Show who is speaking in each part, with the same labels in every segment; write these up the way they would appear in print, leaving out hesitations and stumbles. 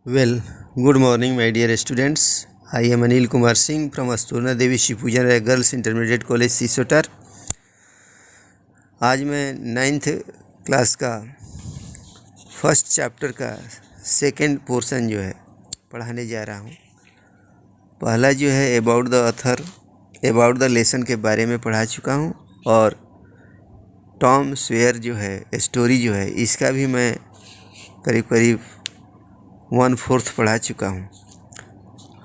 Speaker 1: Well, good morning, my dear students. I am Anil Kumar Singh from Asturna Devi Shipujan Girls Intermediate College सिसोटर। आज मैं 9th class का first chapter का second portion जो है पढ़ाने जा रहा हूँ। पहला जो है about the author, about the lesson के बारे में पढ़ा चुका हूँ, और टॉम सॉयर जो है स्टोरी जो है इसका भी मैं करीब करीब 1/4 पढ़ा चुका हूँ।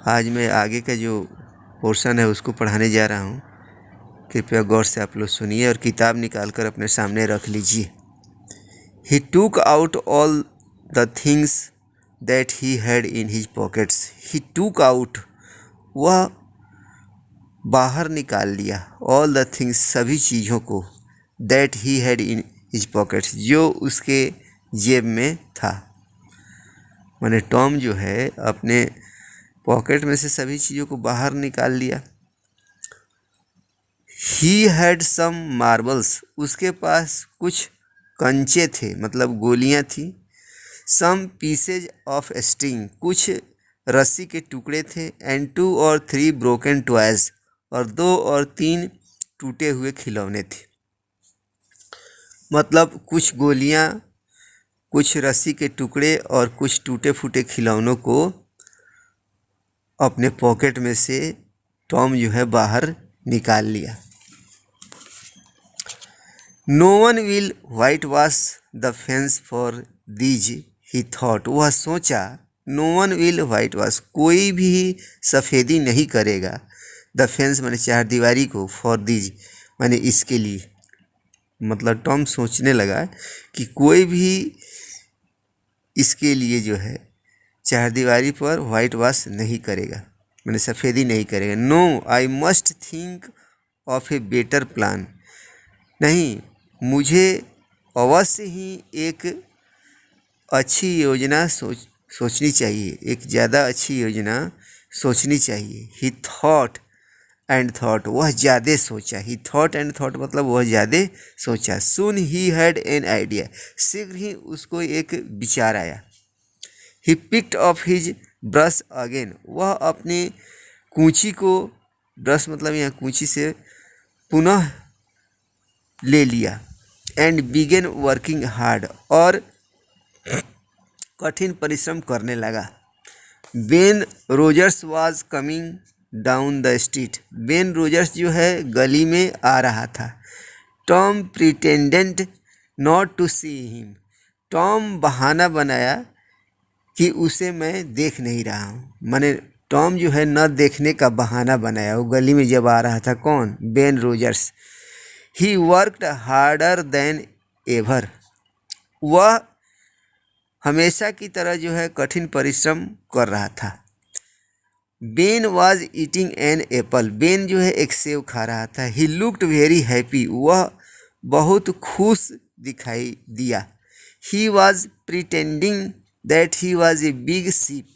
Speaker 1: आज मैं आगे का जो पोर्शन है उसको पढ़ाने जा रहा हूँ। कृपया गौर से आप लोग सुनिए और किताब निकाल कर अपने सामने रख लीजिए। He took out all the things that he had in his pockets. He took out, वह बाहर निकाल लिया, all the things, सभी चीज़ों को, that he had in his pockets, जो उसके जेब में था। माने टॉम जो है अपने पॉकेट में से सभी चीज़ों को बाहर निकाल लिया। He had some marbles, उसके पास कुछ कंचे थे, मतलब गोलियां थी। Some pieces of string, कुछ रस्सी के टुकड़े थे। And 2 or 3 broken toys, और 2 और 3 टूटे हुए खिलौने थे। मतलब कुछ गोलियां, कुछ रस्सी के टुकड़े और कुछ टूटे फूटे खिलौनों को अपने पॉकेट में से टॉम जो है बाहर निकाल लिया। No one will whitewash the fence for these, he thought, वह सोचा। No one will whitewash, कोई भी सफ़ेदी नहीं करेगा। द फेंस माने चार दीवारी को, फॉर दीज माने इसके लिए। मतलब टॉम सोचने लगा कि कोई भी इसके लिए जो है चार दीवारी पर वाइट वॉश नहीं करेगा, मैंने सफ़ेदी नहीं करेगा। No, I must think of a better plan, नहीं, मुझे अवश्य ही एक अच्छी योजना सोचनी चाहिए, एक ज़्यादा अच्छी योजना सोचनी चाहिए। ही थॉट एंड थॉट, वह ज़्यादा सोचा। ही थॉट एंड थॉट मतलब वह ज़्यादा सोचा। सून ही हैड एन आइडिया, शीघ्र ही उसको एक विचार आया। He picked of his brush again, वह अपने कूंची को, ब्रश मतलब यहाँ कूंची से, पुनः ले लिया। एंड बिगेन वर्किंग हार्ड, और कठिन परिश्रम करने लगा। Ben Rogers was coming down the street, Ben Rogers जो है गली में आ रहा था। Tom pretended not to see him, Tom बहाना बनाया कि उसे मैं देख नहीं रहा हूँ। माने टॉम जो है न देखने का बहाना बनाया, वो गली में जब आ रहा था। कौन? Ben Rogers. He worked harder than ever, वह हमेशा की तरह जो है कठिन परिश्रम कर रहा था। Ben was eating an apple, Ben जो है एक सेव खा रहा था। ही लुक्ड वेरी हैप्पी, वह बहुत खुश दिखाई दिया। He was pretending that he was a big ship,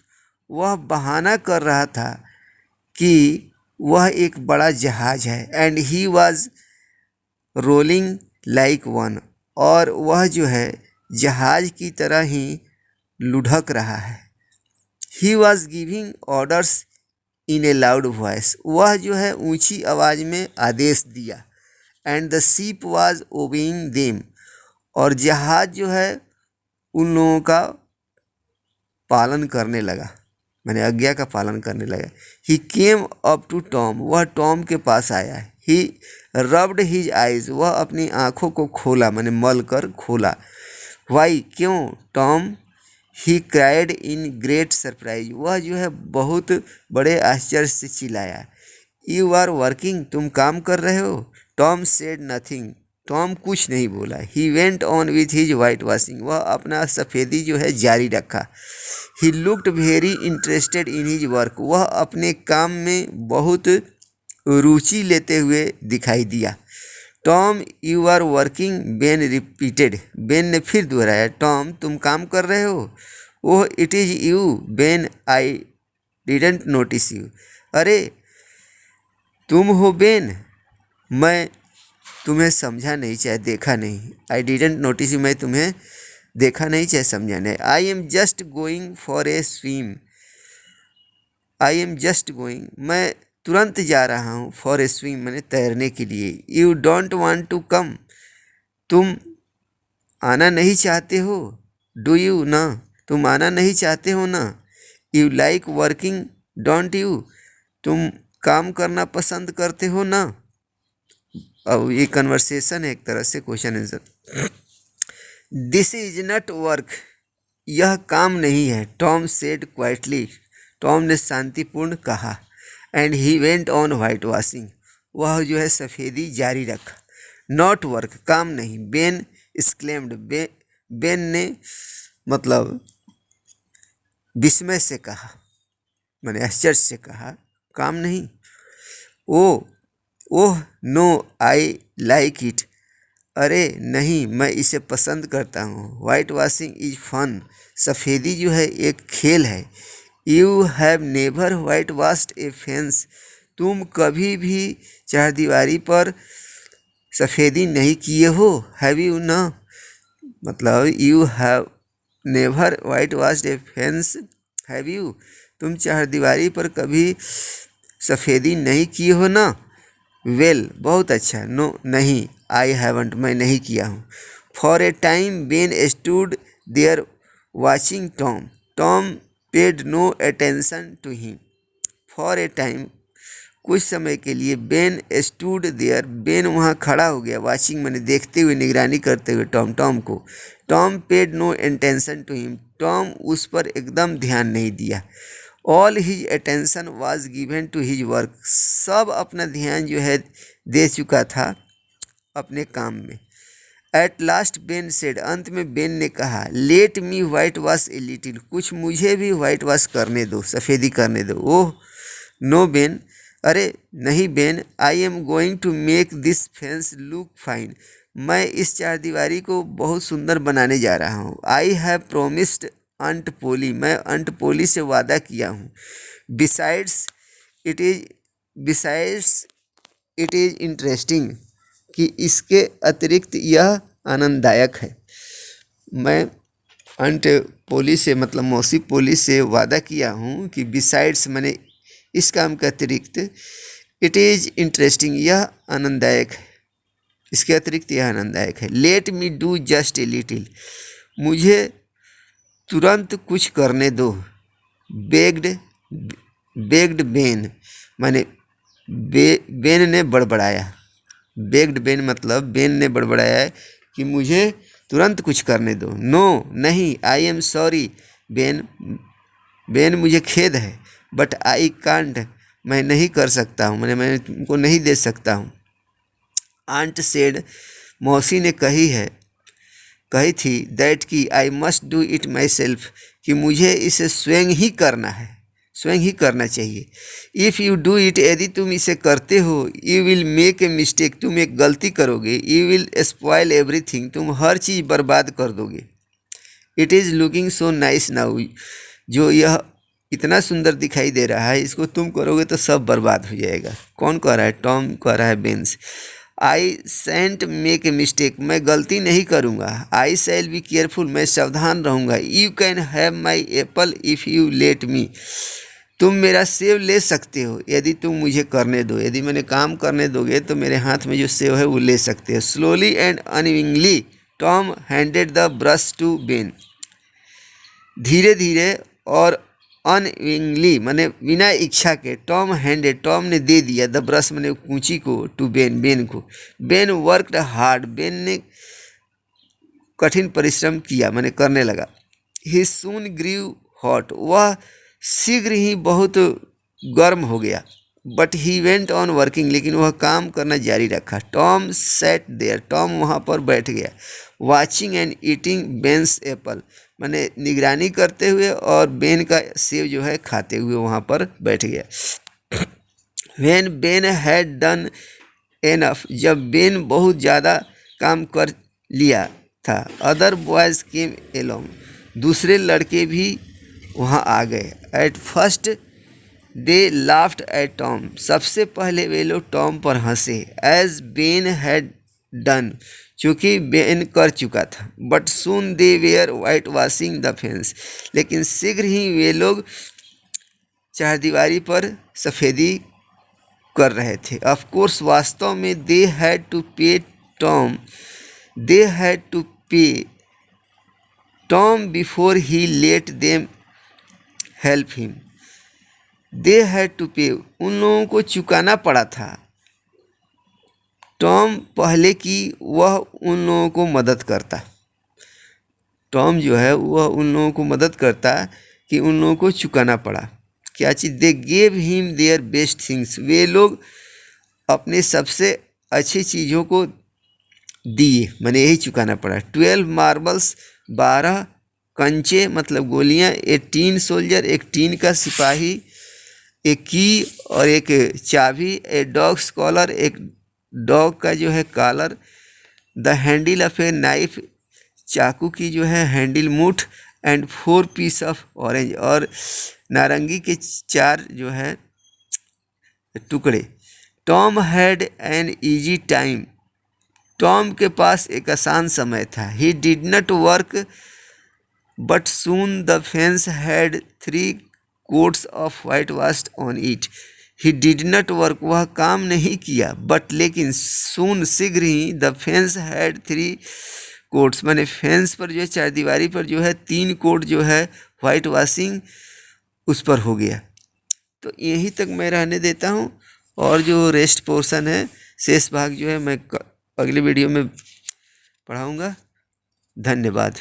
Speaker 1: वह बहाना कर रहा था कि वह एक बड़ा जहाज है। And he was rolling like one, और वह जो है जहाज की तरह ही लुढ़क रहा है। He was giving orders in A loud voice, वह जो है ऊंची आवाज़ में आदेश दिया। And the ship was obeying them, और जहाज जो है उन लोगों का पालन करने लगा, मैंने आज्ञा का पालन करने लगा। ही केम अप टू टॉम, वह टॉम के पास आया। ही रब्ड हिज आइज, वह अपनी आँखों को खोला, मैंने मल कर खोला। वाई, क्यों? Tom. He cried in great surprise, वह जो है बहुत बड़े आश्चर्य से चिल्लाया। यू आर वर्किंग, तुम काम कर रहे हो? टॉम सेड नथिंग, टॉम कुछ नहीं बोला। He went on with his white washing, वह अपना सफ़ेदी जो है जारी रखा। He looked very interested in his work, वह अपने काम में बहुत रुचि लेते हुए दिखाई दिया। Tom, you are working, Ben repeated, Ben ने फिर दोहराया। टॉम, तुम काम कर रहे हो? Oh, it is you Ben, I didn't notice you, अरे तुम हो बेन, मैं तुम्हें समझा नहीं, चाहे देखा नहीं। आई डिडंट नोटिस यू, मैं तुम्हें देखा नहीं चाहे समझा नहीं। I am just going for a swim, I am just going, मैं तुरंत जा रहा हूँ, फॉर ए स्विम मैंने तैरने के लिए। You don't want to come, तुम आना नहीं चाहते हो, डू यू ना, तुम आना नहीं चाहते हो ना। You like working don't you, तुम काम करना पसंद करते हो ना। अब ये कन्वर्सेशन है एक तरह से, question answer. This is not work, यह काम नहीं है, टॉम सेड क्वाइटली, टॉम ने शांतिपूर्ण कहा। And he went on white washing, वह जो है सफ़ेदी जारी रखा। नॉट वर्क, काम नहीं। बेन एक्सक्लेम्ड, बेन ने मतलब विस्मय से कहा, मैंने आश्चर्य से कहा, काम नहीं। Oh no I like it, अरे नहीं मैं इसे पसंद करता हूँ। वाइट वॉशिंग इज फन, सफ़ेदी जो है एक खेल है। You have never whitewashed a fence, तुम कभी भी चारदीवारी पर सफ़ेदी नहीं किए हो। हैव यू ना, मतलब you have never whitewashed a fence, have you, तुम चारदीवारी पर कभी सफ़ेदी नहीं किए हो ना। वेल, बहुत अच्छा। नो, नहीं। आई हैवंट, मैं नहीं किया हूँ। For a time Ben stood there watching Tom, Tom paid no attention to him. For a time, कुछ समय के लिए, बेन स्टूड देयर, बेन वहाँ खड़ा हो गया, वॉचिंग मैंने देखते हुए, निगरानी करते हुए टॉम को। Tom paid no attention to him, Tom उस पर एकदम ध्यान नहीं दिया। All his attention was given to his work, सब अपना ध्यान जो है दे चुका था अपने काम में। एट लास्ट बेन सेड, अंत में बेन ने कहा, let me white wash a little, कुछ मुझे भी वाइट वॉश करने दो, सफ़ेदी करने दो। ओह नो बेन, अरे नहीं Ben, I am going to make this fence look fine, मैं इस चारदीवारी को बहुत सुंदर बनाने जा रहा हूँ। आई हैव प्रोमिस्ड अंट पोली, मैं अंट पोली से वादा किया हूँ। बिसाइड्स इट इज़ इंटरेस्टिंग, कि इसके अतिरिक्त यह आनंददायक है। मैं अंट पोली से मतलब मौसी पोली से वादा किया हूँ कि बिसाइड्स मैंने इस काम के अतिरिक्त, इट इज़ इंटरेस्टिंग, यह आनंददायक है, इसके अतिरिक्त यह आनंददायक है। Let me do just a little, मुझे तुरंत कुछ करने दो। बेग्ड बेन, माने बेन ने बड़बड़ाया। बेग्ड बेन मतलब बेन ने बड़बड़ाया है कि मुझे तुरंत कुछ करने दो। नो, नहीं। आई एम सॉरी बेन, मुझे खेद है। बट आई कांट, मैं नहीं कर सकता हूँ, मैं तुमको नहीं दे सकता हूँ। आंट सेड, मौसी ने कही थी, दैट कि I must do it my self, कि मुझे इसे स्वयं ही करना है, स्वयं ही करना चाहिए। इफ़ यू डू इट, यदि तुम इसे करते हो, you will make a mistake, तुम एक गलती करोगे। यू विल स्पॉइल एवरीथिंग, तुम हर चीज़ बर्बाद कर दोगे। It is looking so nice now, जो यह इतना सुंदर दिखाई दे रहा है, इसको तुम करोगे तो सब बर्बाद हो जाएगा। कौन कह रहा है? टॉम कह रहा है बेन से। I sent make a mistake, मैं गलती नहीं करूँगा। आई शैल बी केयरफुल, मैं सावधान रहूँगा। You can have my Apple if you let me, तुम मेरा सेब ले सकते हो यदि तुम मुझे करने दो, यदि मैंने काम करने दोगे तो मेरे हाथ में जो सेब है वो ले सकते हो। Slowly and unwillingly Tom handed the brush to Ben, धीरे धीरे और अनविंगली माने बिना इच्छा के, टॉम हैंडेड, टॉम ने दे दिया, द ब्रश माने कूंची को, टू बेन, बेन को। बेन वर्कड हार्ड, बेन ने कठिन परिश्रम किया, माने करने लगा। ही सून ग्रीव हॉट, वह शीघ्र ही बहुत गर्म हो गया। But he went on working, लेकिन वह काम करना जारी रखा। टॉम सैट देयर, टॉम वहाँ पर बैठ गया। वाचिंग एंड ईटिंग बेन्स एप्पल, माने निगरानी करते हुए और बेन का सेब जो है खाते हुए वहाँ पर बैठ गया। When Ben had done enough, जब बेन बहुत ज़्यादा काम कर लिया था, अदर बॉयज़ केम एलोंग, दूसरे लड़के भी वहाँ आ गए। At first they laughed eight Tom, सबसे पहले वे लोग टॉम पर हंसे। एज बेन हैड डन, चूँकि बेन कर चुका था। But soon they wear white washing the fence, लेकिन शीघ्र ही वे लोग चारदीवारी पर सफ़ेदी कर रहे थे। ऑफ कोर्स वास्तव में they had to pay Tom before he let them help him. They had to pay, उन लोगों को चुकाना पड़ा था टॉम पहले कि वह उन लोगों को मदद करता। टॉम जो है वह उन लोगों को मदद करता कि उन लोगों को चुकाना पड़ा। क्या चीज़? They gave him their best things, वे लोग अपने सबसे अच्छी चीज़ों को दिए, मैंने यही चुकाना पड़ा। 12 मार्बल्स, 12 कंचे मतलब गोलियां, 18 सोल्जर, एक टीन का सिपाही, एक की और एक चाबी, ए डॉग्स कॉलर, एक डॉग का जो है collar, the handle of a knife, चाकू की जो है हैंडल मुठ, एंड 4 पीस ऑफ ऑरेंज, और नारंगी के 4 जो है टुकड़े। Tom had an easy time, Tom के पास एक आसान समय था। He did not work but soon the fence had 3 quotes of white washed on it. He did not work, वह काम नहीं किया, बट लेकिन सून शीघ्र ही, द फेंस हैड 3 कोट्स, माने फेंस पर जो है चारदीवारी पर जो है 3 कोट जो है वाइट वॉशिंग उस पर हो गया। तो यहीं तक मैं रहने देता हूँ, और जो रेस्ट पोर्शन है, शेष भाग जो है मैं अगली वीडियो में पढ़ाऊँगा। धन्यवाद।